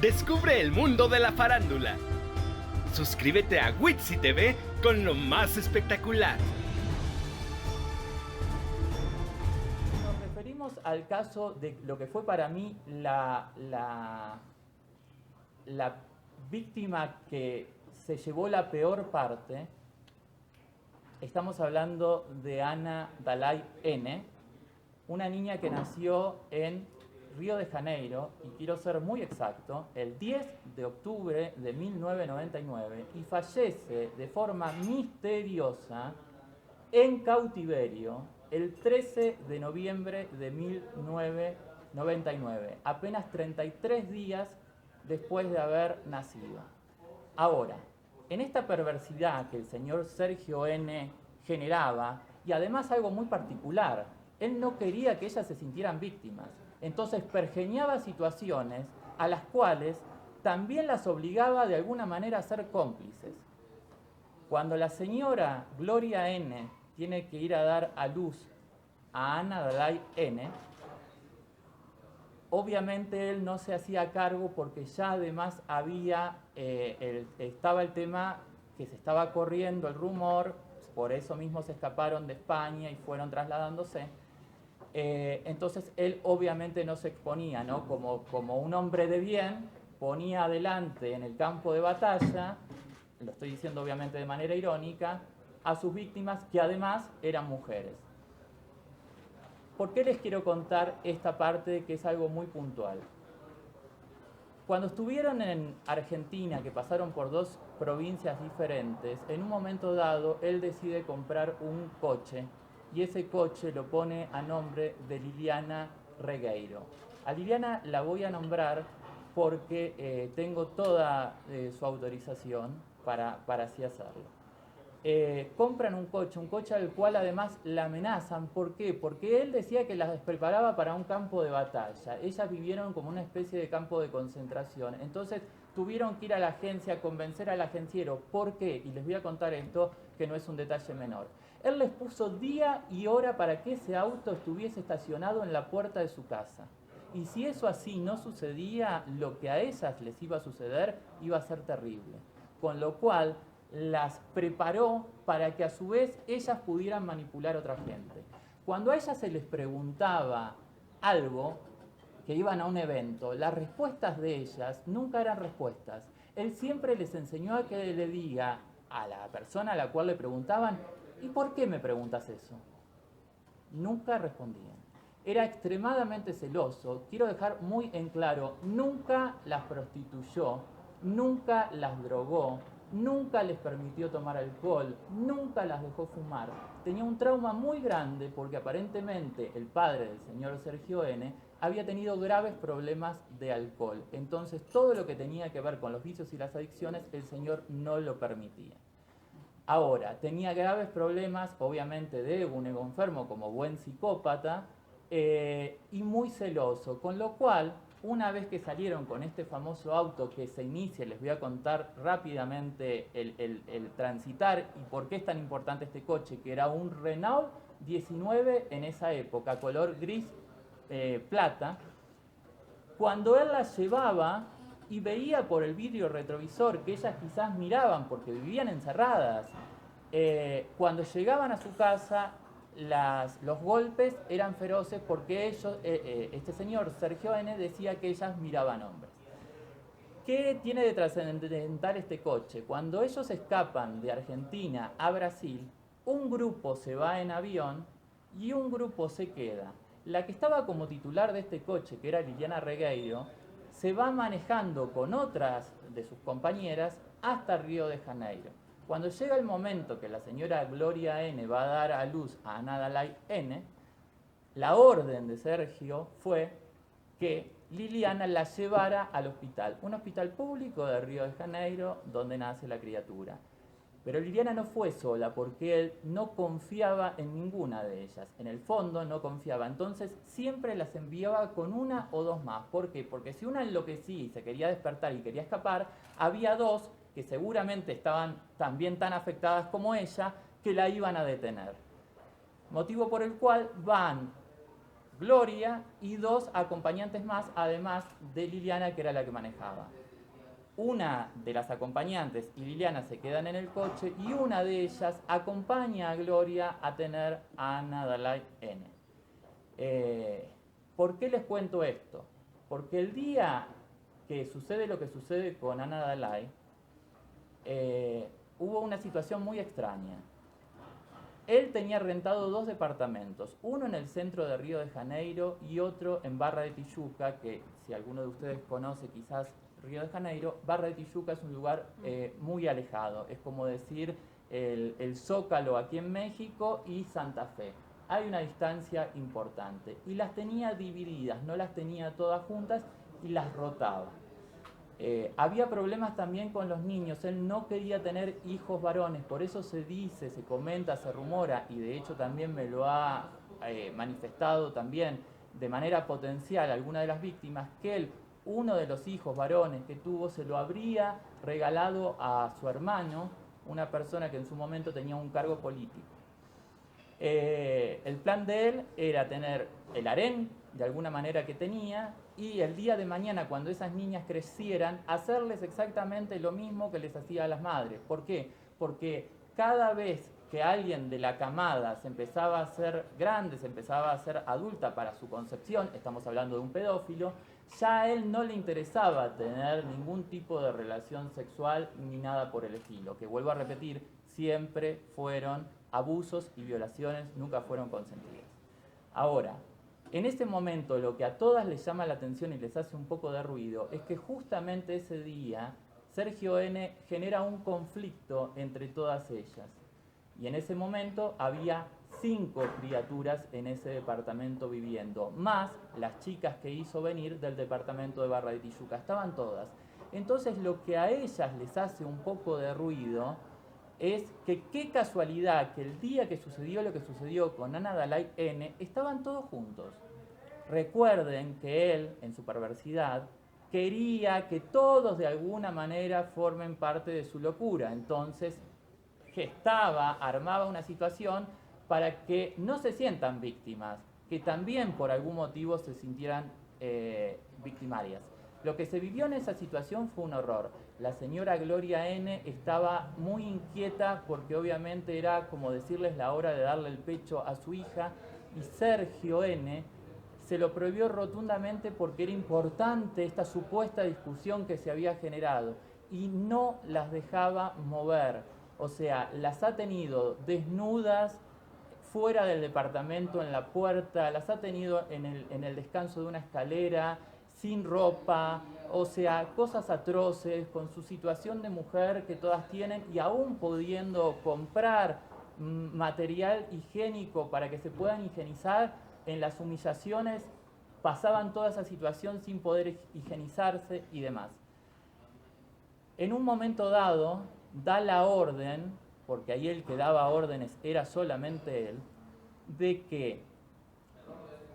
Descubre el mundo de la farándula. Suscríbete a Witsi TV con lo más espectacular. Nos referimos al caso de lo que fue para mí la víctima que se llevó la peor parte. Estamos hablando de Ana Dalai N., una niña que nació en Río de Janeiro, y quiero ser muy exacto, el 10 de octubre de 1999, y fallece de forma misteriosa en cautiverio el 13 de noviembre de 1999, apenas 33 días después de haber nacido. Ahora, en esta perversidad que el señor Sergio N. generaba, y además algo muy particular, él no quería que ellas se sintieran víctimas. Entonces pergeñaba situaciones a las cuales también las obligaba de alguna manera a ser cómplices. Cuando la señora Gloria N. tiene que ir a dar a luz a Ana Dalai N., obviamente él no se hacía cargo porque ya además estaba el tema que se estaba corriendo el rumor, por eso mismo se escaparon de España y fueron trasladándose. Entonces él obviamente no se exponía, ¿no? Como un hombre de bien, ponía adelante en el campo de batalla, lo estoy diciendo obviamente de manera irónica, a sus víctimas que además eran mujeres. ¿Por qué les quiero contar esta parte que es algo muy puntual? Cuando estuvieron en Argentina, que pasaron por dos provincias diferentes, en un momento dado él decide comprar un coche y ese coche lo pone a nombre de Liliana Regueiro. A Liliana la voy a nombrar porque tengo toda su autorización para así hacerlo. Compran un coche al cual además la amenazan. ¿Por qué? Porque él decía que las preparaba para un campo de batalla. Ellas vivieron como una especie de campo de concentración. Entonces tuvieron que ir a la agencia a convencer al agenciero. ¿Por qué? Y les voy a contar esto, que no es un detalle menor. Él les puso día y hora para que ese auto estuviese estacionado en la puerta de su casa. Y si eso así no sucedía, lo que a ellas les iba a suceder iba a ser terrible. Con lo cual las preparó para que a su vez ellas pudieran manipular a otra gente. Cuando a ellas se les preguntaba algo, que iban a un evento, las respuestas de ellas nunca eran respuestas. Él siempre les enseñó a que le diga a la persona a la cual le preguntaban: ¿y por qué me preguntas eso? Nunca respondían. Era extremadamente celoso. Quiero dejar muy en claro, nunca las prostituyó, nunca las drogó, nunca les permitió tomar alcohol, nunca las dejó fumar. Tenía un trauma muy grande porque aparentemente el padre del señor Sergio N. había tenido graves problemas de alcohol. Entonces todo lo que tenía que ver con los vicios y las adicciones, el señor no lo permitía. Ahora, tenía graves problemas, obviamente, de un ego enfermo como buen psicópata, y muy celoso, con lo cual, una vez que salieron con este famoso auto que se inicia, les voy a contar rápidamente el transitar y por qué es tan importante este coche, que era un Renault 19 en esa época, color gris plata. Cuando él las llevaba y veía por el vidrio retrovisor que ellas quizás miraban porque vivían encerradas, cuando llegaban a su casa los golpes eran feroces porque este señor Sergio N. decía que ellas miraban hombres. ¿Qué tiene de trascendental este coche? Cuando ellos escapan de Argentina a Brasil, un grupo se va en avión y un grupo se queda. La que estaba como titular de este coche, que era Liliana Regueiro, se va manejando con otras de sus compañeras hasta Río de Janeiro. Cuando llega el momento que la señora Gloria N. va a dar a luz a Ana Dalai N., la orden de Sergio fue que Liliana la llevara al hospital, un hospital público de Río de Janeiro donde nace la criatura. Pero Liliana no fue sola porque él no confiaba en ninguna de ellas. En el fondo no confiaba. Entonces siempre las enviaba con una o dos más. ¿Por qué? Porque si una enloquecía y se quería despertar y quería escapar, había dos que seguramente estaban también tan afectadas como ella, que la iban a detener. Motivo por el cual van Gloria y 2 acompañantes más, además de Liliana, que era la que manejaba. Una de las acompañantes y Liliana se quedan en el coche y una de ellas acompaña a Gloria a tener a Ana Dalai N. ¿Por qué les cuento esto? Porque el día que sucede lo que sucede con Ana Dalai, hubo una situación muy extraña. Él tenía rentado 2 departamentos, uno en el centro de Río de Janeiro y otro en Barra de Tijuca, que si alguno de ustedes conoce quizás Río de Janeiro, Barra de Tijuca es un lugar muy alejado, es como decir el Zócalo aquí en México y Santa Fe. Hay una distancia importante y las tenía divididas, no las tenía todas juntas y las rotaba. Había problemas también con los niños, él no quería tener hijos varones, por eso se dice, se comenta, se rumora, y de hecho también me lo ha manifestado también de manera potencial alguna de las víctimas, que él, uno de los hijos varones que tuvo, se lo habría regalado a su hermano, una persona que en su momento tenía un cargo político. El plan de él era tener el harén, de alguna manera que tenía, y el día de mañana, cuando esas niñas crecieran, hacerles exactamente lo mismo que les hacía a las madres. ¿Por qué? Porque cada vez que alguien de la camada se empezaba a hacer grande, se empezaba a hacer adulta para su concepción, estamos hablando de un pedófilo, ya a él no le interesaba tener ningún tipo de relación sexual ni nada por el estilo, que vuelvo a repetir, siempre fueron abusos y violaciones, nunca fueron consentidas. Ahora, en este momento lo que a todas les llama la atención y les hace un poco de ruido es que justamente ese día Sergio N. genera un conflicto entre todas ellas. Y en ese momento había 5 criaturas en ese departamento viviendo, más las chicas que hizo venir del departamento de Barra de Tijuca, estaban todas. Entonces lo que a ellas les hace un poco de ruido es que qué casualidad que el día que sucedió lo que sucedió con Ana Dalai N, estaban todos juntos. Recuerden que él, en su perversidad, quería que todos de alguna manera formen parte de su locura. Entonces gestaba, armaba una situación para que no se sientan víctimas, que también por algún motivo se sintieran victimarias. Lo que se vivió en esa situación fue un horror. La señora Gloria N. estaba muy inquieta porque obviamente era como decirles la hora de darle el pecho a su hija, y Sergio N. se lo prohibió rotundamente porque era importante esta supuesta discusión que se había generado y no las dejaba mover. O sea, las ha tenido desnudas fuera del departamento, en la puerta, las ha tenido en el descanso de una escalera, sin ropa, o sea, cosas atroces, con su situación de mujer que todas tienen, y aún pudiendo comprar material higiénico para que se puedan higienizar, en las humillaciones pasaban toda esa situación sin poder higienizarse y demás. En un momento dado, da la orden, porque ahí el que daba órdenes era solamente él, de que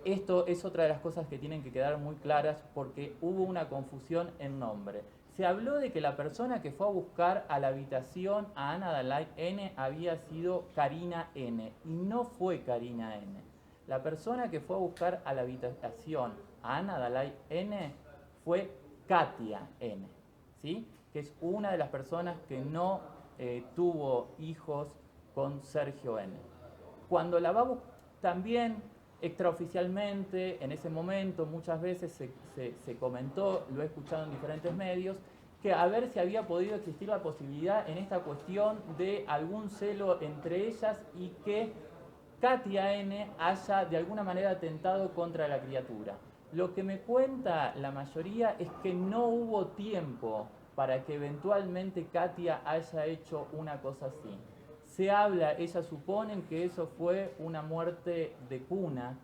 esto es otra de las cosas que tienen que quedar muy claras porque hubo una confusión en nombre. Se habló de que la persona que fue a buscar a la habitación a Ana Dalai N había sido Karina N. Y no fue Karina N. La persona que fue a buscar a la habitación a Ana Dalai N fue Katia N. ¿Sí? Que es una de las personas que no tuvo hijos con Sergio N. Cuando la va a buscar, también extraoficialmente, en ese momento, muchas veces se comentó, lo he escuchado en diferentes medios, que a ver si había podido existir la posibilidad en esta cuestión de algún celo entre ellas y que Katia N. haya de alguna manera atentado contra la criatura. Lo que me cuenta la mayoría es que no hubo tiempo para que eventualmente Katia haya hecho una cosa así. Se habla, ellas suponen que eso fue una muerte de cuna,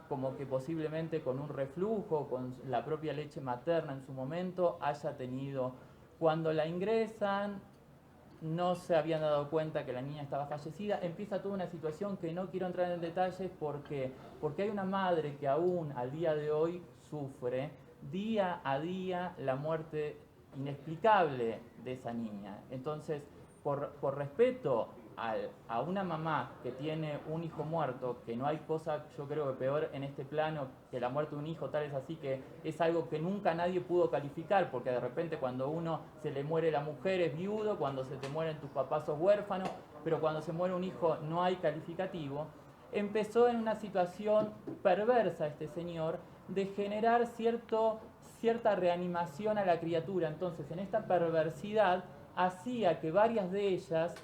como que posiblemente con un reflujo, con la propia leche materna en su momento, haya tenido. Cuando la ingresan, no se habían dado cuenta que la niña estaba fallecida. Empieza toda una situación que no quiero entrar en detalles porque hay una madre que aún al día de hoy sufre día a día la muerte inexplicable de esa niña. Entonces, por respeto a una mamá que tiene un hijo muerto, que no hay cosa, yo creo que peor en este plano que la muerte de un hijo, tal es así que es algo que nunca nadie pudo calificar, porque de repente cuando uno se le muere la mujer es viudo, cuando se te mueren tus papás sos huérfano, pero cuando se muere un hijo no hay calificativo. Empezó en una situación perversa este señor de generar cierta reanimación a la criatura. Entonces, en esta perversidad hacía que varias de ellas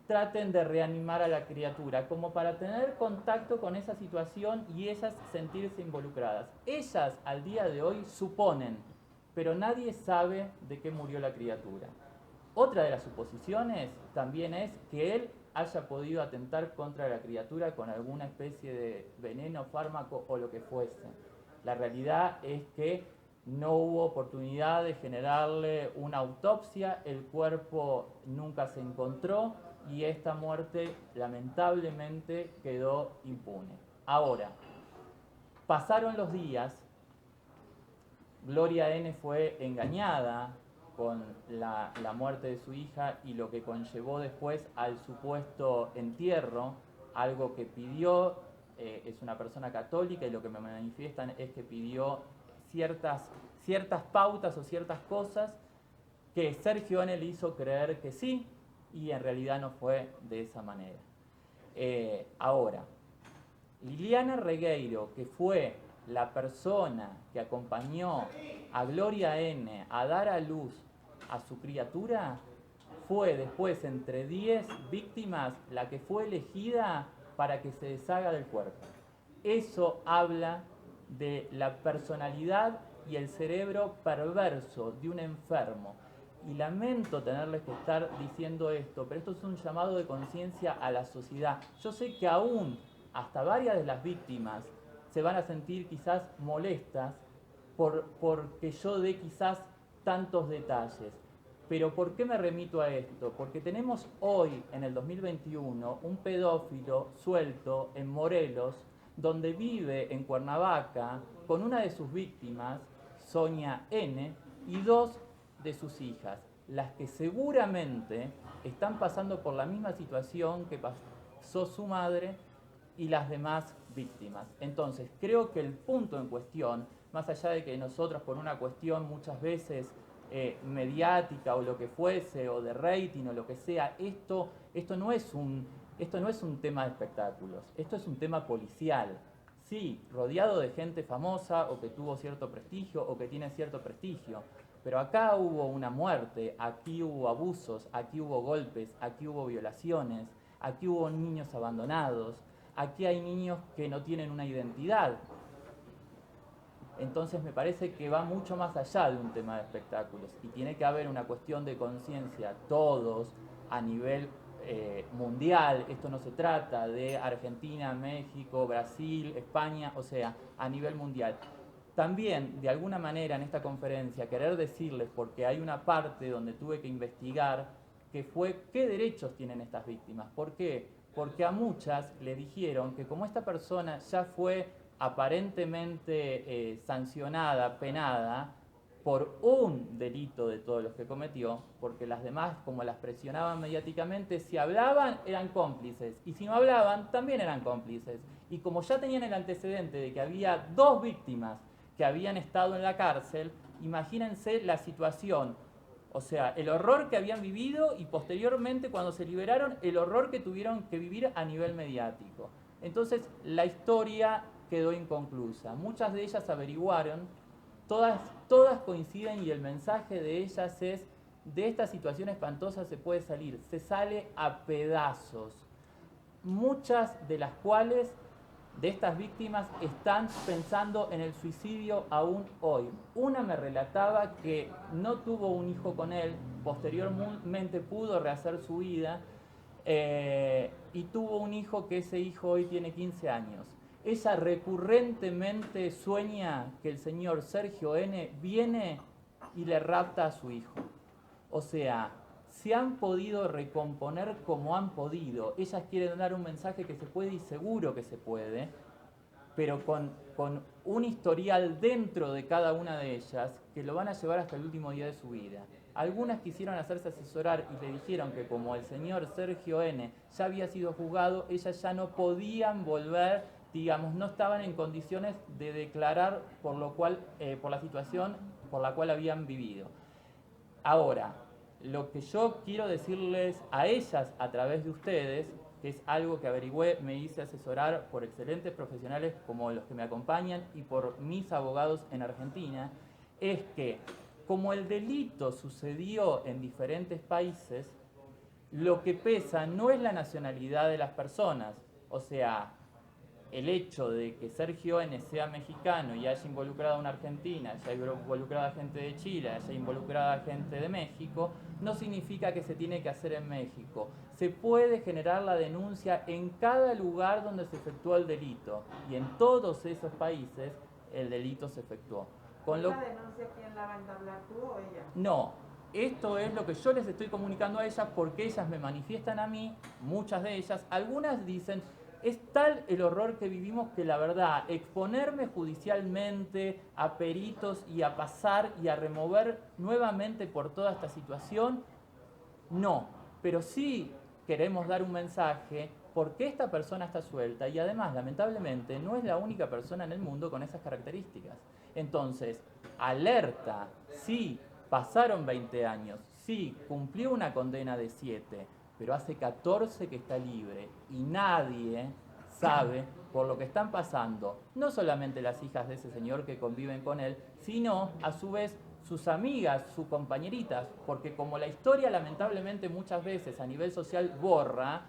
traten de reanimar a la criatura, como para tener contacto con esa situación y ellas sentirse involucradas. Ellas al día de hoy suponen, pero nadie sabe de qué murió la criatura. Otra de las suposiciones también es que él haya podido atentar contra la criatura con alguna especie de veneno, fármaco o lo que fuese. La realidad es que no hubo oportunidad de generarle una autopsia, el cuerpo nunca se encontró y esta muerte lamentablemente quedó impune. Ahora, pasaron los días, Gloria N. fue engañada con la muerte de su hija y lo que conllevó después al supuesto entierro, algo que pidió, es una persona católica y lo que me manifiestan es que pidió ciertas pautas o ciertas cosas que Sergio N. le hizo creer que sí y en realidad no fue de esa manera. Ahora, Liliana Regueiro, que fue la persona que acompañó a Gloria N. a dar a luz a su criatura, fue después entre 10 víctimas la que fue elegida para que se deshaga del cuerpo. Eso habla de la personalidad y el cerebro perverso de un enfermo. Y lamento tenerles que estar diciendo esto, pero esto es un llamado de conciencia a la sociedad. Yo sé que aún hasta varias de las víctimas se van a sentir quizás molestas porque yo dé quizás tantos detalles. Pero ¿por qué me remito a esto? Porque tenemos hoy, en el 2021, un pedófilo suelto en Morelos, donde vive en Cuernavaca con una de sus víctimas, Sonia N., y 2 de sus hijas, las que seguramente están pasando por la misma situación que pasó su madre y las demás víctimas. Entonces, creo que el punto en cuestión, más allá de que nosotros por una cuestión muchas veces mediática o lo que fuese, o de rating o lo que sea, esto no es un tema de espectáculos, esto es un tema policial. Sí, rodeado de gente famosa o que tuvo cierto prestigio o que tiene cierto prestigio, pero acá hubo una muerte, aquí hubo abusos, aquí hubo golpes, aquí hubo violaciones, aquí hubo niños abandonados, aquí hay niños que no tienen una identidad. Entonces me parece que va mucho más allá de un tema de espectáculos y tiene que haber una cuestión de conciencia, todos a nivel mundial. Esto no se trata de Argentina, México, Brasil, España, o sea, a nivel mundial. También, de alguna manera, en esta conferencia, querer decirles, porque hay una parte donde tuve que investigar, que fue qué derechos tienen estas víctimas. ¿Por qué? Porque a muchas le dijeron que como esta persona ya fue aparentemente sancionada, penada, por un delito de todos los que cometió, porque las demás, como las presionaban mediáticamente, si hablaban eran cómplices, y si no hablaban también eran cómplices. Y como ya tenían el antecedente de que había 2 víctimas que habían estado en la cárcel, imagínense la situación, o sea, el horror que habían vivido y posteriormente cuando se liberaron, el horror que tuvieron que vivir a nivel mediático. Entonces la historia quedó inconclusa. Muchas de ellas averiguaron, todas coinciden y el mensaje de ellas es: de esta situación espantosa se puede salir, se sale a pedazos. Muchas de las cuales de estas víctimas están pensando en el suicidio aún hoy. Una me relataba que no tuvo un hijo con él, posteriormente pudo rehacer su vida y tuvo un hijo que ese hijo hoy tiene 15 años. Ella recurrentemente sueña que el señor Sergio N. viene y le rapta a su hijo. O sea, se han podido recomponer como han podido. Ellas quieren dar un mensaje que se puede y seguro que se puede, pero con un historial dentro de cada una de ellas que lo van a llevar hasta el último día de su vida. Algunas quisieron hacerse asesorar y le dijeron que como el señor Sergio N. ya había sido juzgado, ellas ya no podían volver, digamos, no estaban en condiciones de declarar por la situación por la cual habían vivido. Ahora, lo que yo quiero decirles a ellas a través de ustedes, que es algo que averigüé, me hice asesorar por excelentes profesionales como los que me acompañan y por mis abogados en Argentina, es que como el delito sucedió en diferentes países, lo que pesa no es la nacionalidad de las personas, o sea, el hecho de que Sergio N. sea mexicano y haya involucrado a una argentina, haya involucrado a gente de Chile, haya involucrado a gente de México, no significa que se tiene que hacer en México. Se puede generar la denuncia en cada lugar donde se efectuó el delito y en todos esos países el delito se efectuó. ¿La denuncia quién la va a entablar, tú o ella? No, esto es lo que yo les estoy comunicando a ellas porque ellas me manifiestan a mí, muchas de ellas, algunas dicen, es tal el horror que vivimos que la verdad, exponerme judicialmente a peritos y a pasar y a remover nuevamente por toda esta situación, no, pero sí queremos dar un mensaje porque esta persona está suelta y además, lamentablemente, no es la única persona en el mundo con esas características. Entonces, alerta, sí, pasaron 20 años, sí, cumplió una condena de 7, pero hace 14 que está libre y nadie sabe por lo que están pasando, no solamente las hijas de ese señor que conviven con él, sino a su vez sus amigas, sus compañeritas, porque como la historia lamentablemente muchas veces a nivel social borra,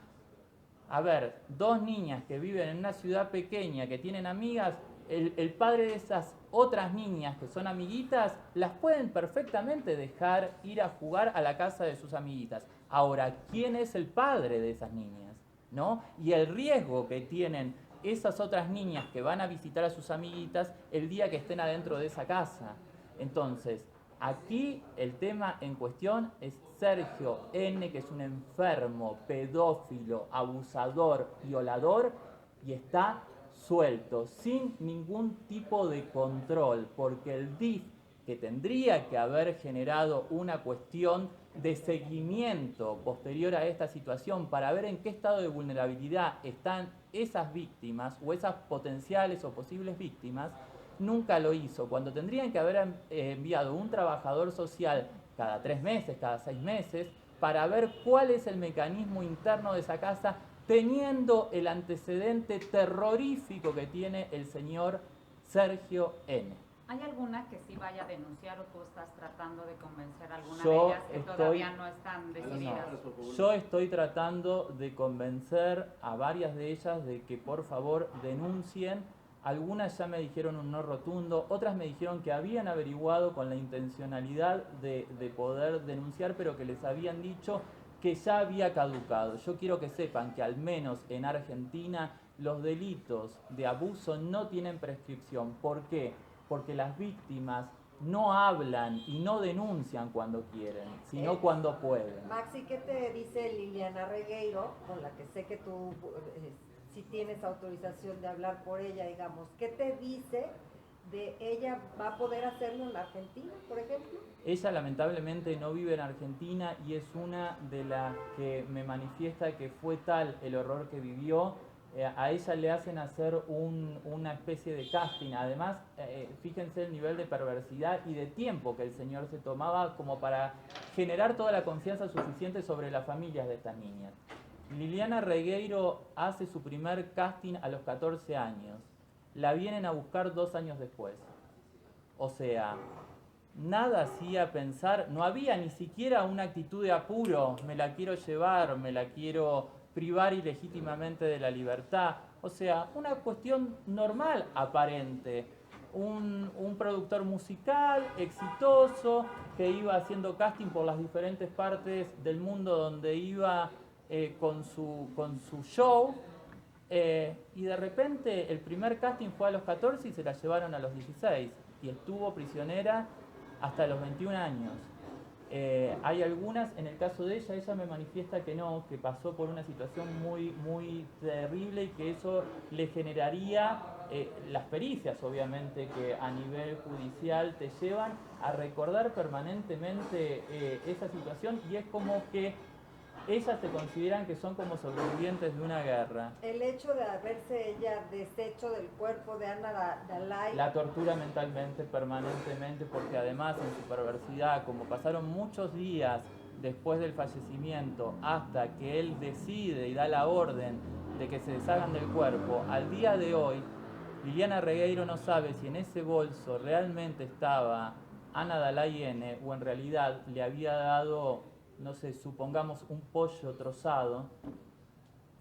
a ver, dos niñas que viven en una ciudad pequeña, que tienen amigas, el padre de esas otras niñas que son amiguitas, las pueden perfectamente dejar ir a jugar a la casa de sus amiguitas. Ahora, ¿quién es el padre de esas niñas? ¿No? Y el riesgo que tienen esas otras niñas que van a visitar a sus amiguitas el día que estén adentro de esa casa. Entonces, aquí el tema en cuestión es Sergio N., que es un enfermo, pedófilo, abusador, violador, y está suelto, sin ningún tipo de control, porque el DIF, que tendría que haber generado una cuestión de seguimiento posterior a esta situación para ver en qué estado de vulnerabilidad están esas víctimas o esas potenciales o posibles víctimas, nunca lo hizo. Cuando tendrían que haber enviado un trabajador social cada 3 meses, cada 6 meses, para ver cuál es el mecanismo interno de esa casa, teniendo el antecedente terrorífico que tiene el señor Sergio N. ¿Hay alguna que sí vaya a denunciar o tú estás tratando de convencer a alguna Yo de ellas que estoy- todavía no están decididas? Yo estoy tratando de convencer a varias de ellas de que por favor denuncien. Algunas ya me dijeron un no rotundo, otras me dijeron que habían averiguado con la intencionalidad de poder denunciar, pero que les habían dicho que ya había caducado. Yo quiero que sepan que al menos en Argentina los delitos de abuso no tienen prescripción. ¿Por qué? Porque las víctimas no hablan y no denuncian cuando quieren, sino cuando pueden. Maxi, ¿qué te dice Liliana Regueiro, con la que sé que tú si tienes autorización de hablar por ella, digamos? ¿Qué te dice de ella? ¿Va a poder hacerlo en la Argentina, por ejemplo? Ella lamentablemente no vive en Argentina y es una de las que me manifiesta que fue tal el horror que vivió. A ella le hacen hacer una especie de casting. Además, fíjense el nivel de perversidad y de tiempo que el señor se tomaba como para generar toda la confianza suficiente sobre las familias de estas niñas. Liliana Regueiro hace su primer casting a los 14 años. La vienen a buscar 2 años después. O sea, nada hacía pensar, no había ni siquiera una actitud de apuro, me la quiero llevar, me la quiero privar ilegítimamente de la libertad. O sea, una cuestión normal, aparente. Un productor musical exitoso que iba haciendo casting por las diferentes partes del mundo donde iba con su show. Y de repente el primer casting fue a los 14 y se la llevaron a los 16. Y estuvo prisionera hasta los 21 años. Hay algunas, en el caso de ella me manifiesta que no, que pasó por una situación muy terrible y que eso le generaría las pericias, obviamente, que a nivel judicial te llevan a recordar permanentemente esa situación, y es como que ellas se consideran que son como sobrevivientes de una guerra. El hecho de haberse ella deshecho del cuerpo de Ana Dalai. La tortura mentalmente, permanentemente, porque además en su perversidad, como pasaron muchos días después del fallecimiento hasta que él decide y da la orden de que se deshagan del cuerpo, al día de hoy, Liliana Regueiro no sabe si en ese bolso realmente estaba Ana Dalai N o en realidad le había dado, no sé, supongamos un pollo trozado,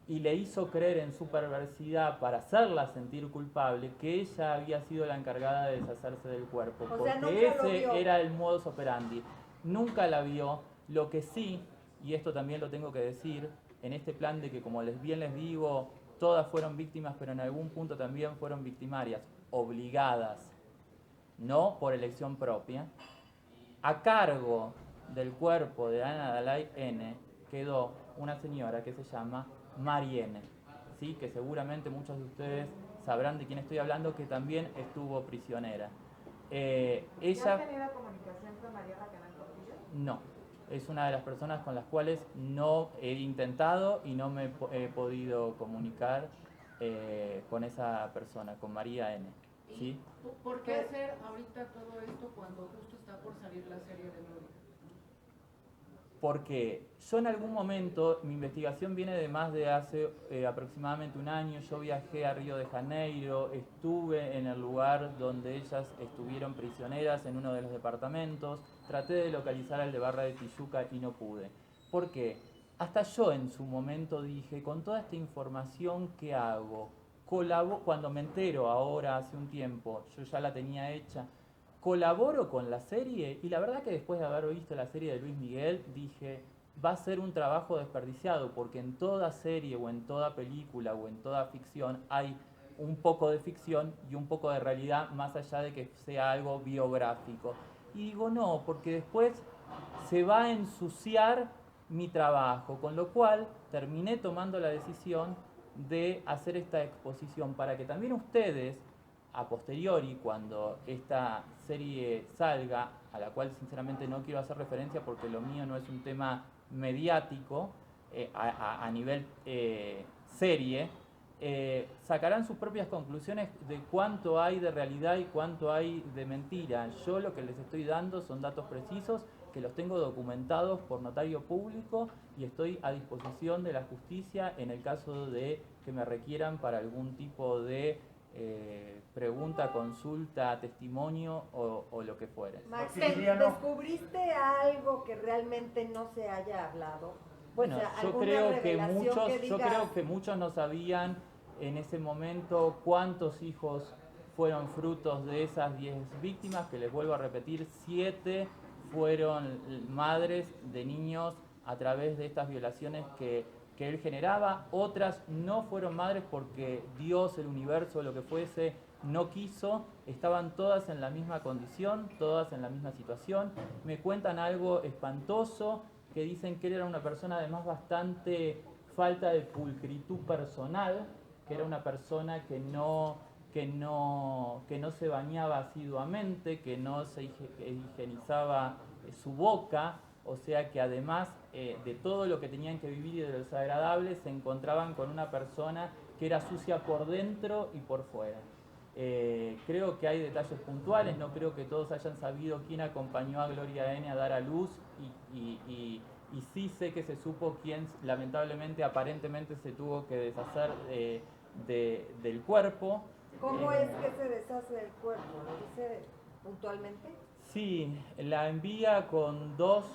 y le hizo creer en su perversidad para hacerla sentir culpable que ella había sido la encargada de deshacerse del cuerpo, porque ese era el modus operandi. Nunca la vio. Lo que sí, y esto también lo tengo que decir, en este plan de que, como bien les digo, todas fueron víctimas, pero en algún punto también fueron victimarias, obligadas, no por elección propia. A cargo del cuerpo de Ana Dalai N quedó una señora que se llama Mariene, ¿sí? Que seguramente muchos de ustedes sabrán de quién estoy hablando, que también estuvo prisionera. Ella... ¿Ya ha tenido comunicación con Mariana Canal Portillo? No, es una de las personas con las cuales no he intentado y no me he podido comunicar con esa persona, con María N. ¿Sí? ¿Por qué hacer ahorita todo esto cuando justo está por salir la serie de Gloria? Porque yo en algún momento, mi investigación viene de más de hace aproximadamente un año, yo viajé a Río de Janeiro, estuve en el lugar donde ellas estuvieron prisioneras en uno de los departamentos, traté de localizar al de Barra de Tijuca y no pude. ¿Por qué? Hasta yo en su momento dije, con toda esta información, ¿qué hago? Cuando me entero ahora, hace un tiempo, yo ya la tenía hecha, colaboro con la serie, y la verdad que después de haber visto la serie de Luis Miguel dije, va a ser un trabajo desperdiciado, porque en toda serie o en toda película o en toda ficción hay un poco de ficción y un poco de realidad, más allá de que sea algo biográfico. Y digo no, porque después se va a ensuciar mi trabajo, con lo cual terminé tomando la decisión de hacer esta exposición para que también ustedes, a posteriori, cuando esta serie salga, a la cual sinceramente no quiero hacer referencia porque lo mío no es un tema mediático a nivel serie, sacarán sus propias conclusiones de cuánto hay de realidad y cuánto hay de mentira. Yo lo que les estoy dando son datos precisos que los tengo documentados por notario público y estoy a disposición de la justicia en el caso de que me requieran para algún tipo de pregunta, consulta, testimonio o lo que fuere. Max, ¿descubriste algo que realmente no se haya hablado? Bueno, o sea, yo creo que muchos no sabían en ese momento cuántos hijos fueron frutos de esas 10 víctimas, que les vuelvo a repetir, 7 fueron madres de niños a través de estas violaciones que él generaba, otras no fueron madres porque Dios, el universo, lo que fuese, no quiso, estaban todas en la misma condición, todas en la misma situación. Me cuentan algo espantoso, que dicen que él era una persona además bastante falta de pulcritud personal, que era una persona que no se bañaba asiduamente, que no se higienizaba su boca, o sea que además de todo lo que tenían que vivir y de lo desagradable, se encontraban con una persona que era sucia por dentro y por fuera. Creo que hay detalles puntuales, no creo que todos hayan sabido quién acompañó a Gloria N a dar a luz y sí sé que se supo quién lamentablemente aparentemente se tuvo que deshacer del cuerpo. ¿Cómo es que se deshace del cuerpo? ¿Lo dice puntualmente? Sí, la envía con 2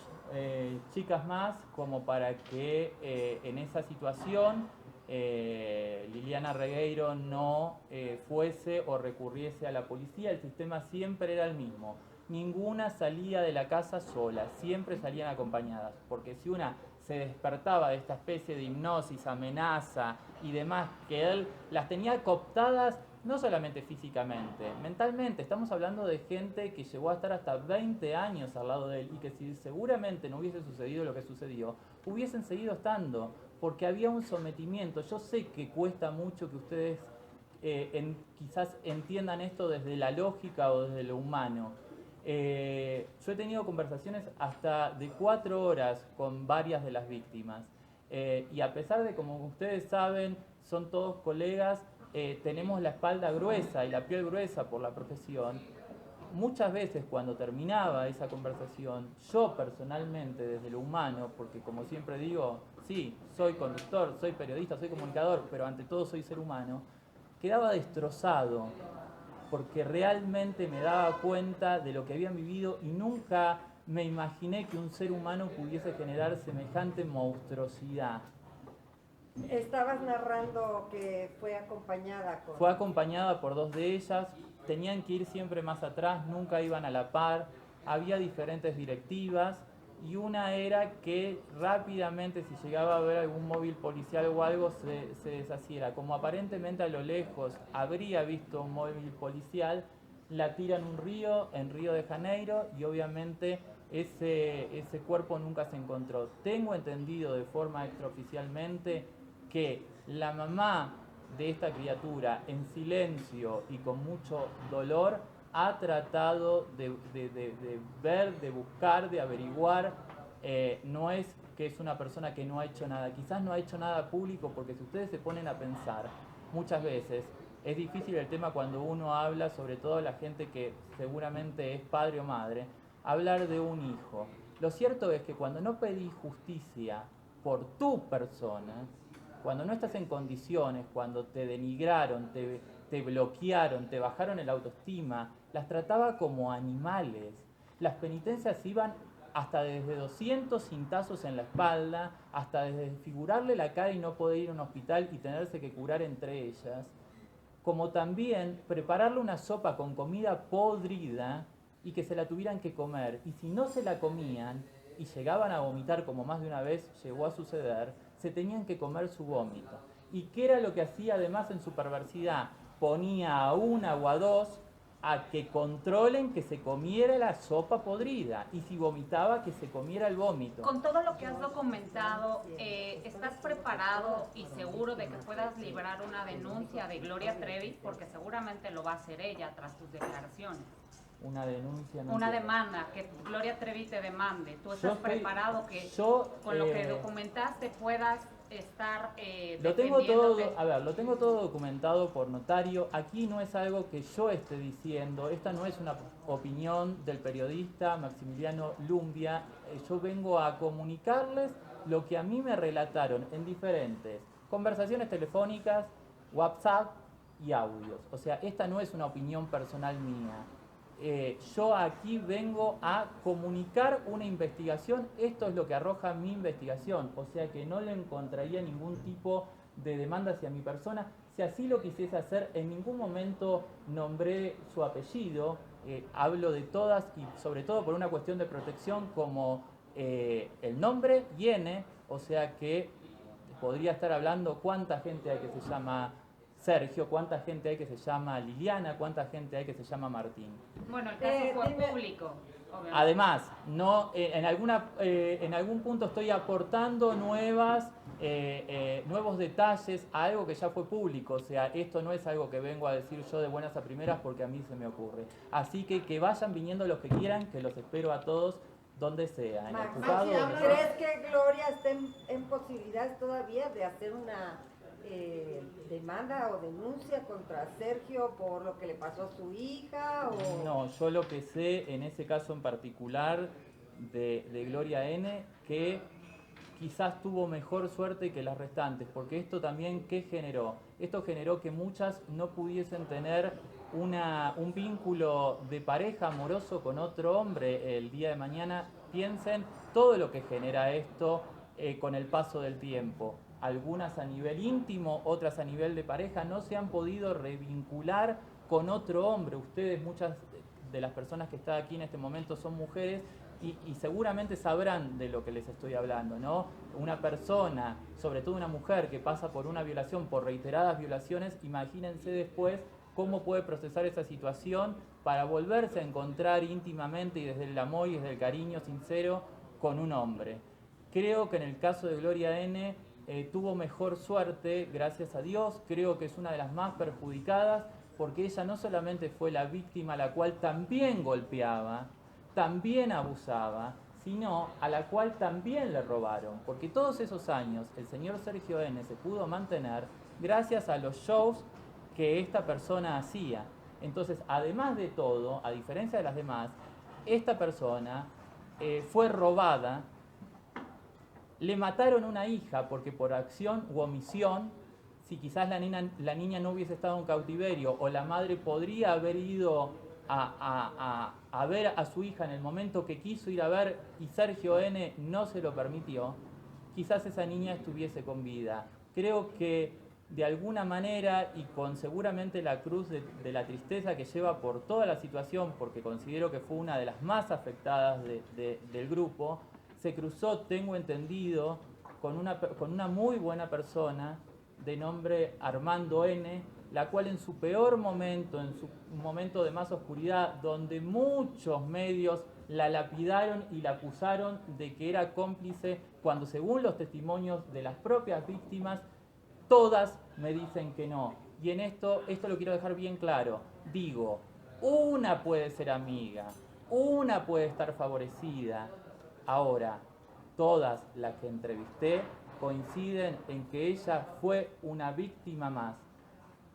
chicas más como para que en esa situación Liliana Regueiro no fuese o recurriese a la policía. El sistema siempre era el mismo. Ninguna salía de la casa sola, siempre salían acompañadas, porque si una se despertaba de esta especie de hipnosis, amenaza y demás, que él las tenía cooptadas no solamente físicamente, mentalmente. Estamos hablando de gente que llegó a estar hasta 20 años al lado de él y que si seguramente no hubiese sucedido lo que sucedió, hubiesen seguido estando, porque había un sometimiento. Yo sé que cuesta mucho que ustedes quizás entiendan esto desde la lógica o desde lo humano. Yo he tenido conversaciones hasta de 4 horas con varias de las víctimas. Y a pesar de, como ustedes saben, son todos colegas, tenemos la espalda gruesa y la piel gruesa por la profesión. Muchas veces cuando terminaba esa conversación, yo personalmente desde lo humano, porque como siempre digo, sí, soy conductor, soy periodista, soy comunicador, pero ante todo soy ser humano, quedaba destrozado porque realmente me daba cuenta de lo que habían vivido y nunca me imaginé que un ser humano pudiese generar semejante monstruosidad. Estabas narrando que fue acompañada con... Fue acompañada por 2 de ellas, tenían que ir siempre más atrás, nunca iban a la par, había diferentes directivas y una era que rápidamente si llegaba a ver algún móvil policial o algo se deshaciera. Como aparentemente a lo lejos habría visto un móvil policial, la tira en un río, en Río de Janeiro, y obviamente ese cuerpo nunca se encontró. Tengo entendido de forma extraoficialmente que la mamá de esta criatura, en silencio y con mucho dolor, ha tratado de ver, de buscar, de averiguar. No es que es una persona que no ha hecho nada, quizás no ha hecho nada público, porque si ustedes se ponen a pensar, muchas veces es difícil el tema cuando uno habla, sobre todo la gente que seguramente es padre o madre, hablar de un hijo. Lo cierto es que cuando no pedís justicia por tu persona, cuando no estás en condiciones, cuando te denigraron, te bloquearon, te bajaron el autoestima, las trataba como animales. Las penitencias iban hasta desde 200 cintazos en la espalda, hasta desde desfigurarle la cara y no poder ir a un hospital y tenerse que curar entre ellas, como también prepararle una sopa con comida podrida y que se la tuvieran que comer. Y si no se la comían y llegaban a vomitar, como más de una vez llegó a suceder, se tenían que comer su vómito. ¿Y qué era lo que hacía además en su perversidad? Ponía a 1 o a 2 a que controlen que se comiera la sopa podrida, y si vomitaba, que se comiera el vómito. Con todo lo que has documentado, ¿estás preparado y seguro de que puedas librar una denuncia de Gloria Trevi? Porque seguramente lo va a hacer ella tras tus declaraciones. Una denuncia. No una entiendo. demanda, que Gloria Trevi te demande. ¿Tú Yo estás estoy- preparado que yo, con lo que documentaste puedas estar Lo tengo todo, defendiéndote? lo tengo todo documentado por notario. Aquí no es algo que yo esté diciendo, esta no es una opinión del periodista Maximiliano Lumbia. Yo vengo a comunicarles lo que a mí me relataron en diferentes conversaciones telefónicas, WhatsApp y audios. O sea, esta no es una opinión personal mía. Yo aquí vengo a comunicar una investigación, esto es lo que arroja mi investigación, o sea que no le encontraría ningún tipo de demanda hacia mi persona. Si así lo quisiese hacer, en ningún momento nombré su apellido, hablo de todas y sobre todo por una cuestión de protección como el nombre viene, o sea que podría estar hablando cuánta gente hay que se llama Sergio, cuánta gente hay que se llama Liliana, cuánta gente hay que se llama Martín. Bueno, el caso fue público, obviamente. Además, no, en algún punto estoy aportando nuevos detalles a algo que ya fue público. O sea, esto no es algo que vengo a decir yo de buenas a primeras porque a mí se me ocurre. Así que vayan viniendo los que quieran, que los espero a todos donde sea. En el Max, juzgado, donde sea. ¿crees que Gloria esté en posibilidades todavía de hacer una demanda o denuncia contra Sergio por lo que le pasó a su hija? O... No, yo lo que sé en ese caso en particular de Gloria N, que quizás tuvo mejor suerte que las restantes, porque esto también, ¿qué generó? Esto generó que muchas no pudiesen tener un vínculo de pareja amoroso con otro hombre el día de mañana. Piensen todo lo que genera esto con el paso del tiempo. Algunas a nivel íntimo, otras a nivel de pareja, no se han podido revincular con otro hombre. Ustedes, muchas de las personas que están aquí en este momento son mujeres y seguramente sabrán de lo que les estoy hablando, ¿no? Una persona, sobre todo una mujer que pasa por una violación, por reiteradas violaciones, imagínense después cómo puede procesar esa situación para volverse a encontrar íntimamente y desde el amor y desde el cariño sincero con un hombre. Creo que en el caso de Gloria N. Tuvo mejor suerte, gracias a Dios. Creo que es una de las más perjudicadas porque ella no solamente fue la víctima a la cual también golpeaba, también abusaba, sino a la cual también le robaron. Porque todos esos años el señor Sergio N. se pudo mantener gracias a los shows que esta persona hacía. Entonces, además de todo, a diferencia de las demás, esta persona fue robada, le mataron una hija porque por acción u omisión, si quizás la niña no hubiese estado en cautiverio o la madre podría haber ido a ver a su hija en el momento que quiso ir a ver y Sergio N. no se lo permitió, quizás esa niña estuviese con vida. Creo que de alguna manera y con seguramente la cruz de la tristeza que lleva por toda la situación, porque considero que fue una de las más afectadas del grupo, se cruzó, tengo entendido, con una muy buena persona de nombre Armando N., la cual en su peor momento, en su momento de más oscuridad, donde muchos medios la lapidaron y la acusaron de que era cómplice, cuando según los testimonios de las propias víctimas, todas me dicen que no. Y en esto lo quiero dejar bien claro. Digo, una puede ser amiga, una puede estar favorecida. Ahora, todas las que entrevisté coinciden en que ella fue una víctima más,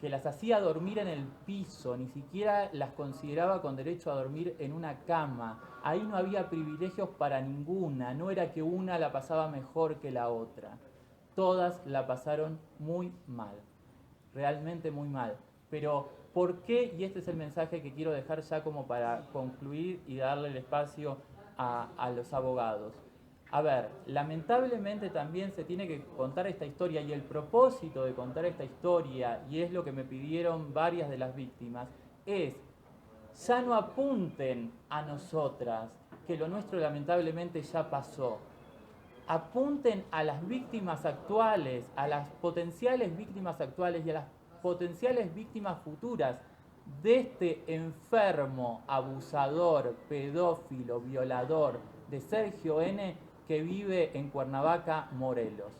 que las hacía dormir en el piso, ni siquiera las consideraba con derecho a dormir en una cama. Ahí no había privilegios para ninguna, no era que una la pasaba mejor que la otra. Todas la pasaron muy mal, realmente muy mal. Pero, ¿por qué? Y este es el mensaje que quiero dejar ya como para concluir y darle el espacio a los abogados. A ver, lamentablemente también se tiene que contar esta historia y el propósito de contar esta historia, y es lo que me pidieron varias de las víctimas, es ya no apunten a nosotras, que lo nuestro lamentablemente ya pasó. Apunten a las víctimas actuales, a las potenciales víctimas actuales y a las potenciales víctimas futuras de este enfermo, abusador, pedófilo, violador de Sergio N., que vive en Cuernavaca, Morelos.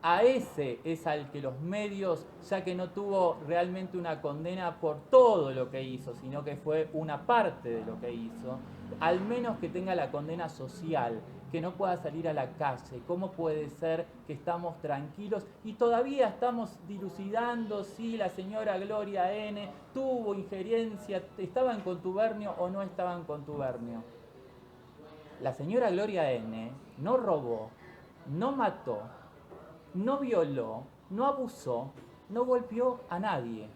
A ese es al que los medios, ya que no tuvo realmente una condena por todo lo que hizo, sino que fue una parte de lo que hizo, al menos que tenga la condena social, que no pueda salir a la calle. ¿Cómo puede ser que estamos tranquilos y todavía estamos dilucidando si la señora Gloria N. tuvo injerencia, estaba en contubernio o no estaba en contubernio? La señora Gloria N. no robó, no mató, no violó, no abusó, no golpeó a nadie.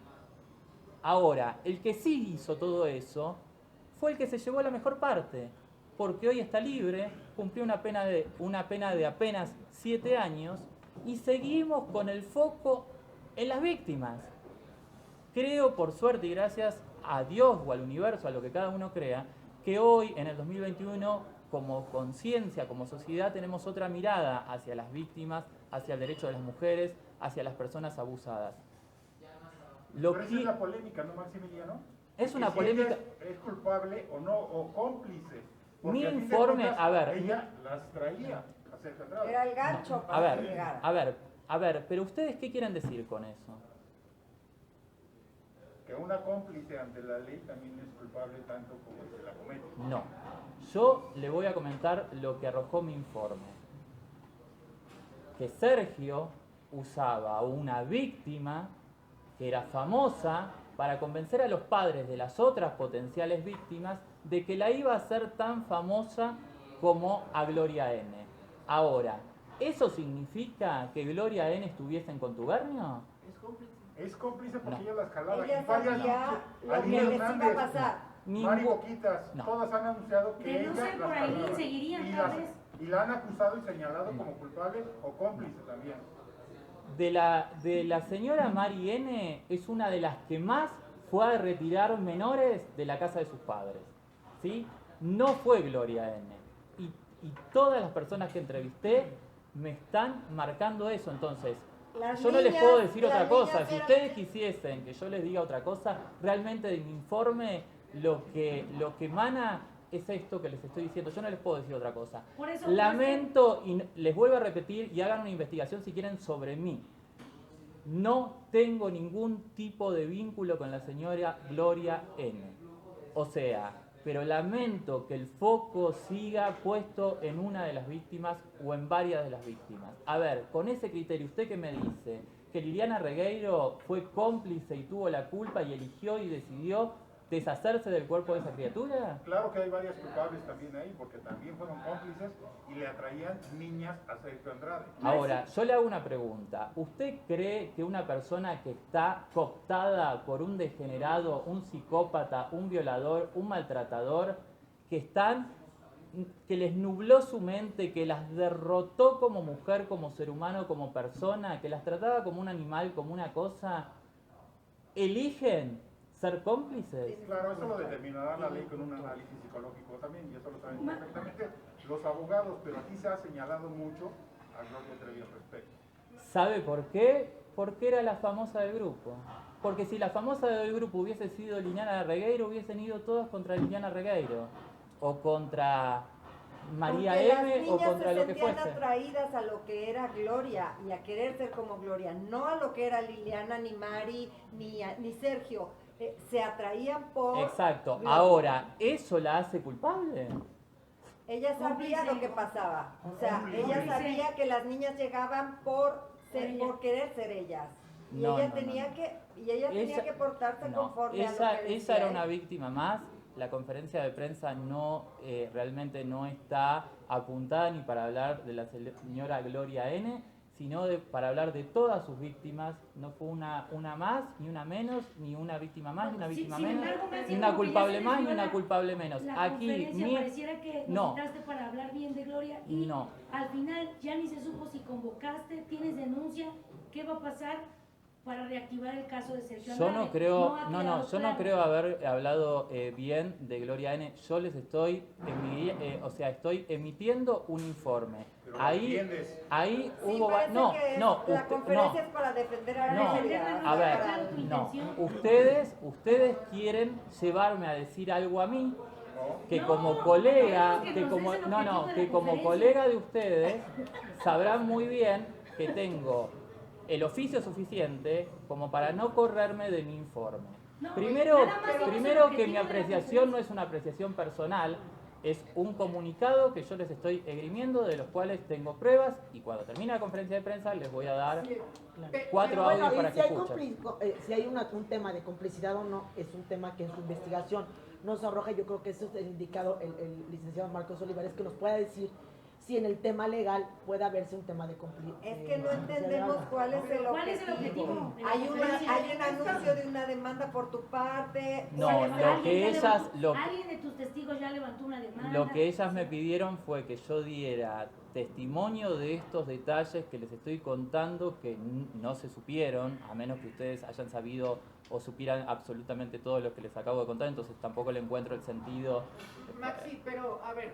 Ahora, el que sí hizo todo eso fue el que se llevó la mejor parte, porque hoy está libre, cumplió una pena de apenas 7 años y seguimos con el foco en las víctimas. Creo, por suerte y gracias a Dios o al universo, a lo que cada uno crea, que hoy, en el 2021, como conciencia, como sociedad, tenemos otra mirada hacia las víctimas, hacia el derecho de las mujeres, hacia las personas abusadas. Pero esa es la polémica, ¿no, Maximiliano? Es una si polémica. Ella es culpable o no, o cómplice. Mi informe, a ver. Ella las traía a ser castradas. Era el gancho para que llegara. A ver, pero ustedes, ¿qué quieren decir con eso? Que una cómplice ante la ley también es culpable tanto como el que la comete. No. Yo le voy a comentar lo que arrojó mi informe. Que Sergio usaba a una víctima que era famosa para convencer a los padres de las otras potenciales víctimas de que la iba a hacer tan famosa como a Gloria N. Ahora, ¿eso significa que Gloria N. estuviese en contubernio? Es cómplice porque No. ella las jalaba. Ella Y varias sabía lo que Alina les iba a Hernández, pasar. Mari Boquitas, No. todas han anunciado que De no ella ser las por ahí, jalaba. seguirían y, tal vez. y la han acusado y señalado como culpable o cómplice también. De la señora Mari N. es una de las que más fue a retirar menores de la casa de sus padres, ¿sí? No fue Gloria N. Y todas las personas que entrevisté me están marcando eso. Entonces, Las yo no les niñas- puedo decir las otra cosa. niñas Si eran- ustedes quisiesen que yo les diga otra cosa, realmente de mi informe lo que emana es esto que les estoy diciendo. Yo no les puedo decir otra cosa. Por eso, Lamento, y les vuelvo a repetir, y hagan una investigación si quieren sobre mí. No tengo ningún tipo de vínculo con la señora Gloria N. O sea, pero lamento que el foco siga puesto en una de las víctimas o en varias de las víctimas. A ver, con ese criterio, ¿usted qué me dice? ¿Que Liliana Regueiro fue cómplice y tuvo la culpa y eligió y decidió deshacerse del cuerpo de esa criatura? Claro que hay varias culpables también ahí, porque también fueron cómplices y le atraían niñas a Sergio Andrade. Ahora, yo le hago una pregunta. ¿Usted cree que una persona que está cooptada por un degenerado, un psicópata, un violador, un maltratador, que les nubló su mente, que las derrotó como mujer, como ser humano, como persona, que las trataba como un animal, como una cosa, eligen ser cómplices? Claro, eso lo determinará la ley con un análisis psicológico también, y eso lo saben perfectamente los abogados, pero aquí se ha señalado mucho a Gloria Trevi al respecto. ¿Sabe por qué? Porque era la famosa del grupo. Porque si la famosa del grupo hubiese sido Liliana Regueiro, hubiesen ido todos contra Liliana Regueiro. O contra María Porque las M. o niñas contra se lo que sentían fuese. atraídas a lo que era Gloria y a querer ser como Gloria, no a lo que era Liliana, ni Mari, ni Sergio. Se atraían por... Exacto. Gloria. Ahora, ¿eso la hace culpable? Ella sabía lo que pasaba. O sea, ella Cómplice. sabía que las niñas llegaban por querer ser ellas. Y No, ella no, tenía no. tenía que portarse No, conforme a lo esa que decía era él. una víctima más. La conferencia de prensa realmente no está apuntada ni para hablar de la señora Gloria N., sino para hablar de todas sus víctimas. No fue una más, ni una menos, ni una víctima más, ni una víctima Sin menos, embargo, me hace ni una como que ya culpable se más, ni desvió una la- culpable menos. La Aquí, conferencia pareciera que nos no. citaste para hablar bien de Gloria y No. al final ya ni se supo si convocaste, tienes denuncia, ¿qué va a pasar para reactivar el caso de Sergio Yo Andrade? no creo, ha no, quedado yo no claro. creo haber hablado bien de Gloria N. Yo les estoy, estoy emitiendo un informe. Pero lo Ahí Sí, hubo, parece no, que no, la usted- conferencia no. es para defender a No, Gloria. a ver, Claro, tu no. intención. Ustedes quieren llevarme a decir algo a mí que No, como colega, queremos que que nos como des el no, objetivo no, de que la como conferencia. colega de ustedes sabrán muy bien que tengo el oficio suficiente como para no correrme de mi informe. No, Primero, nada más primero el que mi objetivo de la apreciación no es una apreciación personal, es un comunicado que yo les estoy esgrimiendo, de los cuales tengo pruebas, y cuando termine la conferencia de prensa les voy a dar 4 Bueno, audios y para si que hay, escuchen. si hay un tema de complicidad o no, es un tema que en su investigación nos arroja. Yo creo que eso es el indicado el licenciado Marcos Olivares, que nos pueda decir si en el tema legal puede haberse un tema de complicidad. Es que no entendemos cuál es el ¿Cuál es el objetivo. objetivo de la Hay conferencia? hay un anuncio de una demanda por tu parte. No, ¿Alguien lo ya que ellas, levantó- ¿Alguien de tus testigos ya levantó una demanda? Lo que ellas me pidieron fue que yo diera testimonio de estos detalles que les estoy contando, que no se supieron, a menos que ustedes hayan sabido o supieran absolutamente todo lo que les acabo de contar, entonces tampoco le encuentro el sentido. Maxi, pero a ver,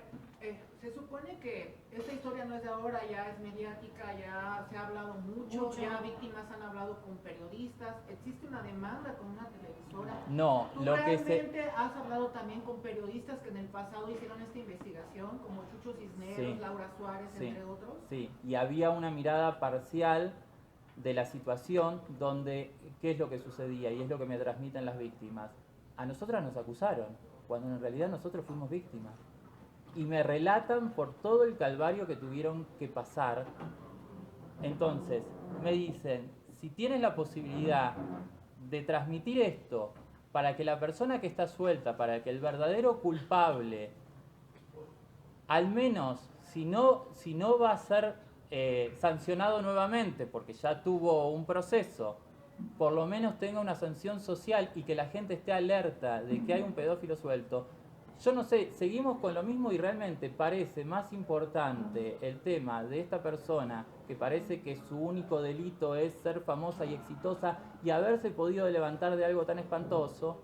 se supone que esta historia no es de ahora, ya es mediática, ya se ha hablado mucho, ya víctimas han hablado con periodistas, existe una demanda con una televisora. No, ¿Tú lo que realmente has hablado también con periodistas que en el pasado hicieron esta investigación, como Chucho Cisneros, Sí. Laura Suárez, Sí. entre otros? Sí, y había una mirada parcial de la situación donde, ¿qué es lo que sucedía? Y es lo que me transmiten las víctimas. A nosotras nos acusaron, cuando en realidad nosotros fuimos víctimas. Y me relatan por todo el calvario que tuvieron que pasar. Entonces, me dicen, si tienes la posibilidad de transmitir esto para que la persona que está suelta, para que el verdadero culpable, al menos, si no va a ser sancionado nuevamente, porque ya tuvo un proceso, por lo menos tenga una sanción social y que la gente esté alerta de que hay un pedófilo suelto. Yo no sé, seguimos con lo mismo y realmente parece más importante el tema de esta persona, que parece que su único delito es ser famosa y exitosa y haberse podido levantar de algo tan espantoso,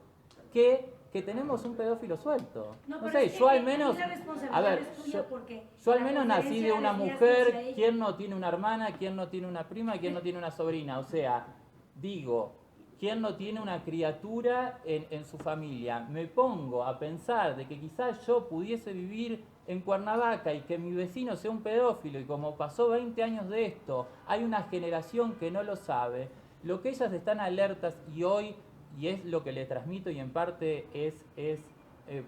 que que tenemos un pedófilo suelto. No, No pero sé, es que yo al aquí menos, la responsabilidad a ver, es tuya porque yo al la menos nací de conferencia una les mujer, dices a ella. ¿quién no tiene una hermana? ¿Quién no tiene una prima? ¿Quién no tiene una sobrina? O sea, digo, ¿quién no tiene una criatura en su familia? Me pongo a pensar de que quizás yo pudiese vivir en Cuernavaca y que mi vecino sea un pedófilo y como pasó 20 años de esto, hay una generación que no lo sabe. Lo que ellas están alertas y hoy, y es lo que le transmito y en parte es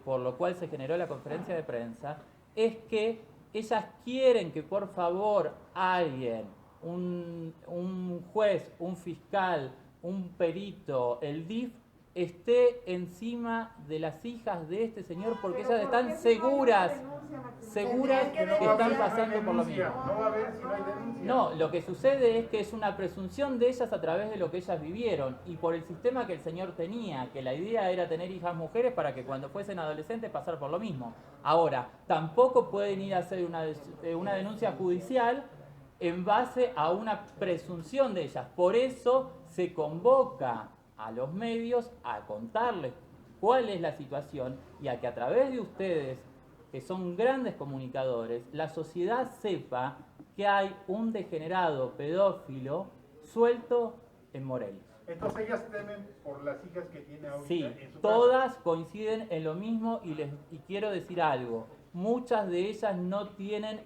por lo cual se generó la conferencia de prensa, es que ellas quieren que por favor alguien, un juez, un fiscal, un perito, el DIF, esté encima de las hijas de este señor porque ellas están seguras que están pasando por lo mismo. No va a haber si no hay denuncia. No, lo que sucede es que es una presunción de ellas a través de lo que ellas vivieron y por el sistema que el señor tenía, que la idea era tener hijas mujeres para que cuando fuesen adolescentes pasar por lo mismo. Ahora, tampoco pueden ir a hacer una denuncia judicial en base a una presunción de ellas. Por eso se convoca a los medios a contarles cuál es la situación y a que a través de ustedes, que son grandes comunicadores, la sociedad sepa que hay un degenerado pedófilo suelto en Morelos. Entonces ellas temen por las hijas que tiene ahorita Sí, en su todas coinciden en lo mismo y quiero decir algo. Muchas de ellas no tienen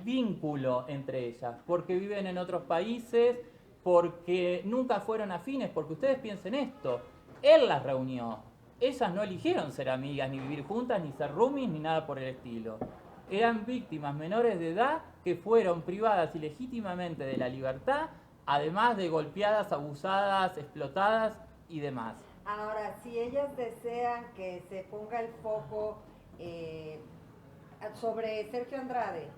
vínculo entre ellas porque viven en otros países, porque nunca fueron afines, porque ustedes piensen esto, él las reunió. Ellas no eligieron ser amigas, ni vivir juntas, ni ser roomies, ni nada por el estilo. Eran víctimas menores de edad que fueron privadas ilegítimamente de la libertad, además de golpeadas, abusadas, explotadas y demás. Ahora, si ellas desean que se ponga el foco sobre Sergio Andrade,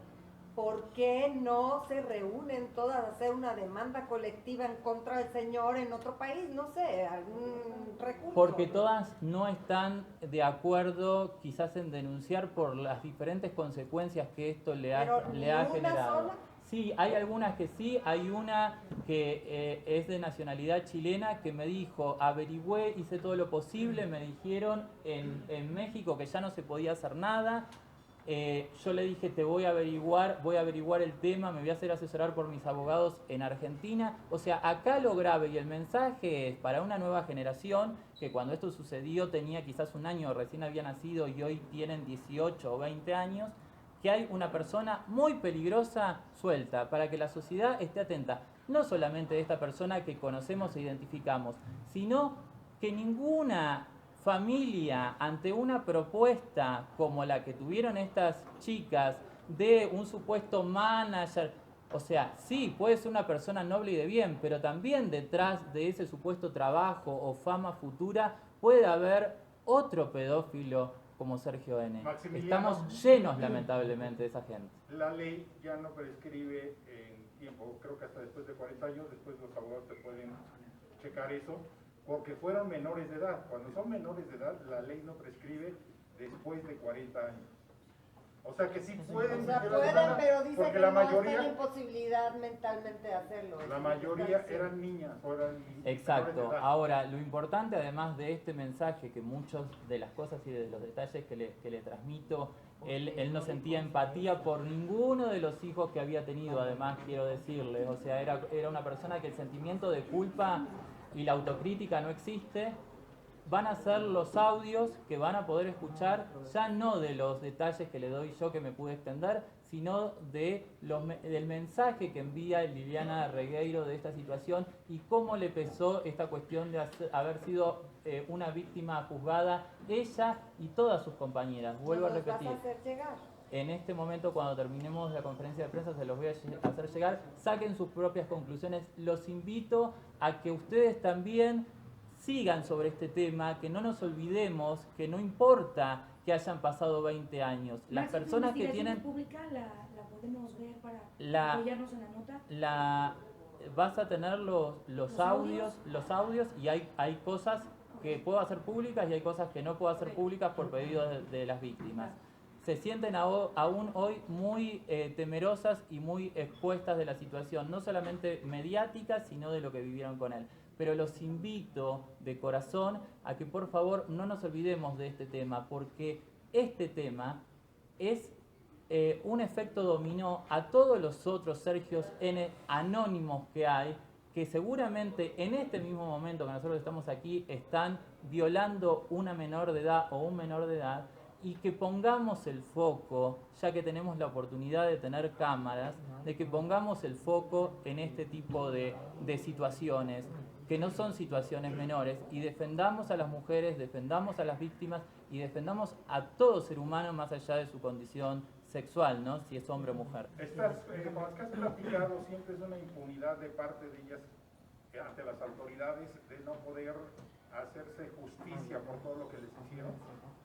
¿por qué no se reúnen todas a hacer una demanda colectiva en contra del señor en otro país? No sé, algún recurso. Porque todas no están de acuerdo quizás en denunciar por las diferentes consecuencias que esto le ha generado. ¿Sola? Sí, hay algunas que sí, hay una que es de nacionalidad chilena que me dijo, averigüé, hice todo lo posible, me dijeron en México que ya no se podía hacer nada. Yo le dije, voy a averiguar el tema, me voy a hacer asesorar por mis abogados en Argentina. O sea, acá lo grave y el mensaje es para una nueva generación que cuando esto sucedió tenía quizás un año, recién había nacido y hoy tienen 18 o 20 años, que hay una persona muy peligrosa suelta para que la sociedad esté atenta. No solamente de esta persona que conocemos e identificamos, sino que ninguna familia ante una propuesta como la que tuvieron estas chicas de un supuesto manager, o sea, sí, puede ser una persona noble y de bien, pero también detrás de ese supuesto trabajo o fama futura puede haber otro pedófilo como Sergio N. Estamos llenos lamentablemente de esa gente. La ley ya no prescribe en tiempo, creo que hasta después de 40 años, después los abogados te pueden checar eso, porque fueron menores de edad. Cuando son menores de edad, la ley no prescribe después de 40 años. O sea que sí pueden, o sea, pero dice que no están en posibilidad mentalmente de hacerlo. La mayoría eran niñas o eran Exacto. Ahora, lo importante además de este mensaje, que muchas de las cosas y de los detalles que le transmito, él no sentía empatía por ninguno de los hijos que había tenido, además quiero decirle. O sea, era una persona que el sentimiento de culpa y la autocrítica no existe. Van a ser los audios que van a poder escuchar, ya no de los detalles que le doy yo que me pude extender, sino del mensaje que envía Liliana Regueiro de esta situación y cómo le pesó esta cuestión de haber sido una víctima juzgada, ella y todas sus compañeras. Vuelvo a repetir. ¿Vas a hacer llegar? En este momento, cuando terminemos la conferencia de prensa, se los voy a hacer llegar. Saquen sus propias conclusiones. Los invito a que ustedes también sigan sobre este tema, que no nos olvidemos que no importa que hayan pasado 20 años. Las personas que tienen... pública la podemos ver para apoyarnos en la nota? Vas a tener los audios y hay cosas que puedo hacer públicas y hay cosas que no puedo hacer públicas por pedido de las víctimas. Se sienten aún hoy muy temerosas y muy expuestas de la situación, no solamente mediática, sino de lo que vivieron con él. pero los invito de corazón a que por favor no nos olvidemos de este tema, porque este tema es un efecto dominó a todos los otros Sergios N anónimos que hay, que seguramente en este mismo momento que nosotros estamos aquí están violando una menor de edad o un menor de edad, y que pongamos el foco, ya que tenemos la oportunidad de tener cámaras, de que pongamos el foco en este tipo de situaciones, que no son situaciones menores, y defendamos a las mujeres, defendamos a las víctimas y defendamos a todo ser humano más allá de su condición sexual, ¿no? Si es hombre o mujer. Con las que has platicado siempre es una impunidad de parte de ellas ante las autoridades de no poder hacerse justicia por todo lo que les hicieron.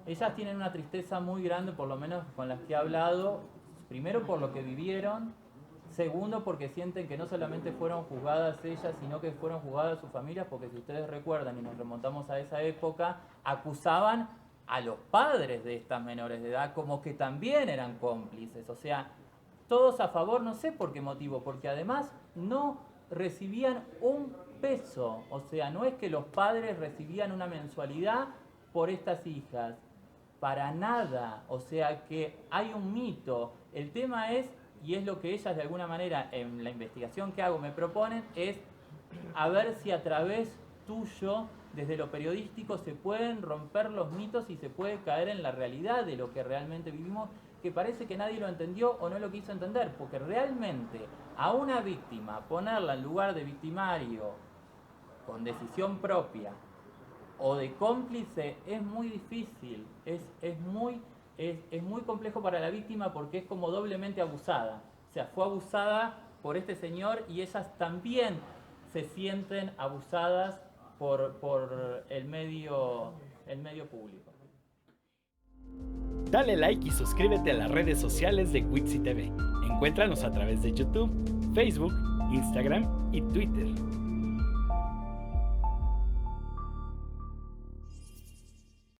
Ellas tienen una tristeza muy grande, por lo menos con las que he hablado, primero por lo que vivieron, segundo porque sienten que no solamente fueron juzgadas ellas, sino que fueron juzgadas sus familias, porque si ustedes recuerdan y nos remontamos a esa época, acusaban a los padres de estas menores de edad como que también eran cómplices, o sea, todos a favor, no sé por qué motivo, porque además no recibían un peso, o sea, no es que los padres recibían una mensualidad por estas hijas, para nada, o sea que hay un mito. El tema es, y es lo que ellas de alguna manera en la investigación que hago me proponen, es a ver si a través tuyo, desde lo periodístico, se pueden romper los mitos y se puede caer en la realidad de lo que realmente vivimos, que parece que nadie lo entendió o no lo quiso entender, porque realmente a una víctima ponerla en lugar de victimario con decisión propia o de cómplice es muy difícil, es muy complejo para la víctima, porque es como doblemente abusada. O sea, fue abusada por este señor y ellas también se sienten abusadas por el medio público. Dale like y suscríbete a las redes sociales de Witsi TV. Encuéntranos a través de YouTube, Facebook, Instagram y Twitter.